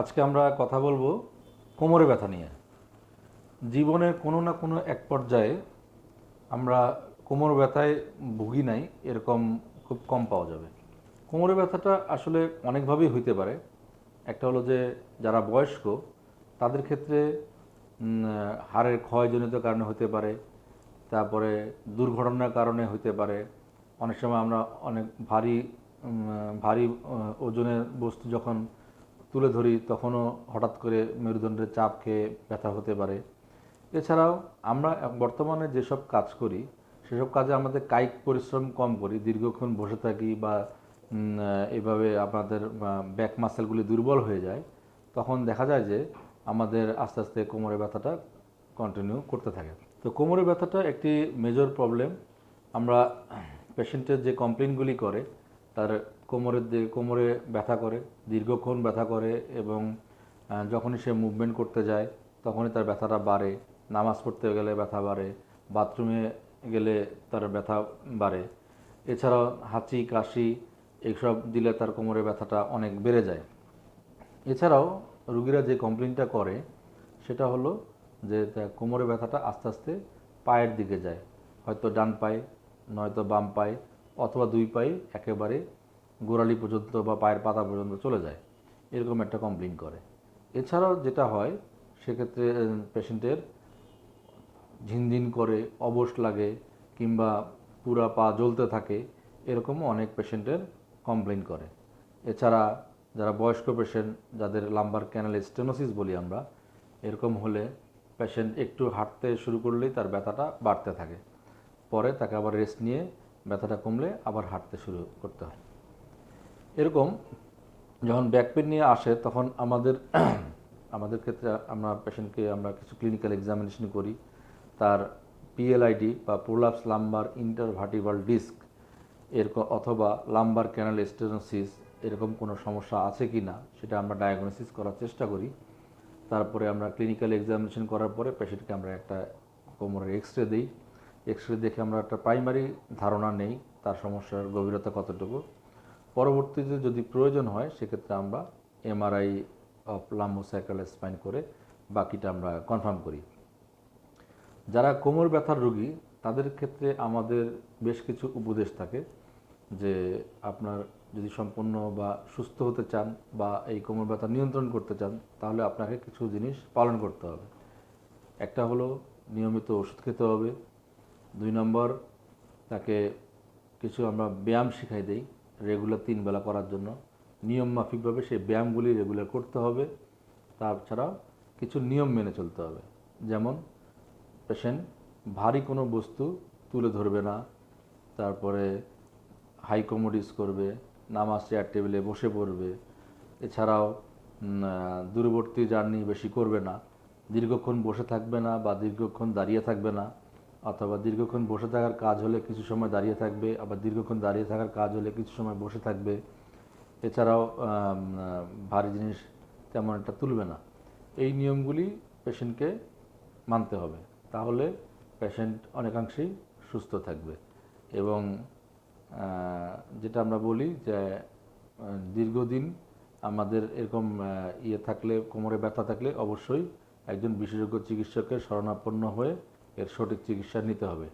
আজকে আমরা কথা বলবো কোমরে ব্যথা নিয়ে। জীবনের কোনো না কোনো এক পর্যায়ে আমরা কোমর ব্যথায় ভুগি নাই এরকম খুব কম পাওয়া যাবে। কোমরে ব্যথাটা আসলে অনেকভাবেই হইতে পারে। একটা হলো যে যারা বয়স্ক তাদের ক্ষেত্রে হাড়ের ক্ষয়জনিত কারণে হতে পারে, তারপরে দুর্ঘটনার কারণে হতে পারে। অনেক সময় আমরা অনেক ভারী ওজনের বস্তু যখন তুলে ধরি তখনও হঠাৎ করে মেরুদণ্ডের চাপ খেয়ে ব্যথা হতে পারে। এছাড়াও আমরা বর্তমানে যেসব কাজ করি সেসব কাজে আমাদের কায়িক পরিশ্রম কম করি, দীর্ঘক্ষণ বসে থাকি বা এভাবে আমাদের ব্যাক মাসেলগুলি দুর্বল হয়ে যায়, তখন দেখা যায় যে আমাদের আস্তে আস্তে কোমরে ব্যথাটা কন্টিনিউ করতে থাকে। তো কোমরে ব্যথাটা একটি মেজর প্রবলেম। আমরা পেশেন্টের যে কমপ্লেনগুলি করে তার কোমরে ব্যথা করে, দীর্ঘক্ষণ ব্যথা করে এবং যখনই সে মুভমেন্ট করতে যায় তখনই তার ব্যথাটা বাড়ে। নামাজ পড়তে গেলে ব্যথা বাড়ে, বাথরুমে গেলে তার ব্যথা বাড়ে। এছাড়াও হাঁচি কাশি এইসব দিলে তার কোমরে ব্যথাটা অনেক বেড়ে যায়। এছাড়াও রুগীরা যে কমপ্লেনটা করে সেটা হলো যে তার কোমরে ব্যথাটা আস্তে আস্তে পায়ের দিকে যায়, হয়তো ডান পায়ে, নয়তো বাম পায়ে, অথবা দুই পায়ে একেবারে গোড়ালি পর্যন্ত বা পায়ের পাতা পর্যন্ত চলে যায়, এরকম একটা কমপ্লেন করে। এছাড়াও যেটা হয় সেক্ষেত্রে পেশেন্টের ঝিনঝিন করে, অবশ লাগে, কিংবা পুরা পা জ্বলতে থাকে, এরকমও অনেক পেশেন্টের কমপ্লেন করে। এছাড়া যারা বয়স্ক পেশেন্ট, যাদের লাম্বার ক্যানাল স্টেনোসিস বলি আমরা, এরকম হলে পেশেন্ট একটু হাঁটতে শুরু করলেই তার ব্যথাটা বাড়তে থাকে, পরে তাকে আবার রেস্ট নিয়ে ব্যথাটা কমলে আবার হাঁটতে শুরু করতে হয়। এরকম যখন ব্যাক পেন নিয়ে আসে তখন আমাদের ক্ষেত্রে আমরা পেশেন্টকে আমরা কিছু ক্লিনিক্যাল এক্সামিনেশন করি। তার পিএলআইডি বা প্রোলাপস লাম্বার ইন্টারভার্টিব্রাল ডিস্ক অথবা লাম্বার ক্যানাল স্টেনোসিস এরকম কোনো সমস্যা আছে কি না সেটা আমরা ডায়াগনোসিস করার চেষ্টা করি। তারপরে আমরা ক্লিনিক্যাল এক্সামিনেশন করার পরে পেশেন্টকে আমরা একটা কোমরের এক্স রে দিই। এক্স রে দেখে আমরা একটা প্রাইমারি ধারণা নেই তার সমস্যার গভীরতা কতটুকু। পরবর্তীতে যদি প্রয়োজন হয় সেক্ষেত্রে আমরা এমআরআই অফ লাম্বোসার্কাল স্পাইন করে বাকিটা আমরা কনফার্ম করি। যারা কোমর ব্যথার রোগী তাদের ক্ষেত্রে আমাদের বেশ কিছু উপদেশ থাকে যে আপনার যদি সম্পূর্ণ বা সুস্থ হতে চান বা এই কোমর ব্যথা নিয়ন্ত্রণ করতে চান তাহলে আপনাকে কিছু জিনিস পালন করতে হবে। একটা হলো নিয়মিত ওষুধ খেতে হবে। 2 নম্বর, তাকে কিছু আমরা ব্যায়াম শিখাই দেই রেগুলার 3 বেলা করার জন্য। নিয়ম মাফিকভাবে সেই ব্যায়ামগুলি রেগুলার করতে হবে। তাছাড়াও কিছু নিয়ম মেনে চলতে হবে, যেমন পেশেন্ট ভারী কোনো বস্তু তুলে ধরবে না, তারপরে হাই কমোড ইউজ করবে, নামাজ চেয়ার টেবিলে বসে পড়বে। এছাড়াও দূরবর্তী জার্নি বেশি করবে না, দীর্ঘক্ষণ বসে থাকবে না বা দীর্ঘক্ষণ দাঁড়িয়ে থাকবে না, অথবা দীর্ঘক্ষণ বসে থাকার কাজ হলে কিছু সময় দাঁড়িয়ে থাকবে, আবার দীর্ঘক্ষণ দাঁড়িয়ে থাকার কাজ হলে কিছু সময় বসে থাকবে। এছাড়াও ভারী জিনিস তেমন একটা তুলবে না। এই নিয়মগুলি পেশেন্টকে মানতে হবে, তাহলে পেশেন্ট অনেকাংশেই সুস্থ থাকবে। এবং যেটা আমরা বলি যে দীর্ঘদিন আমাদের এরকম থাকলে, কোমরে ব্যথা থাকলে অবশ্যই একজন বিশেষজ্ঞ চিকিৎসকের শরণাপন্ন হয়ে এর সঠিক চিকিৎসা নিতে হবে।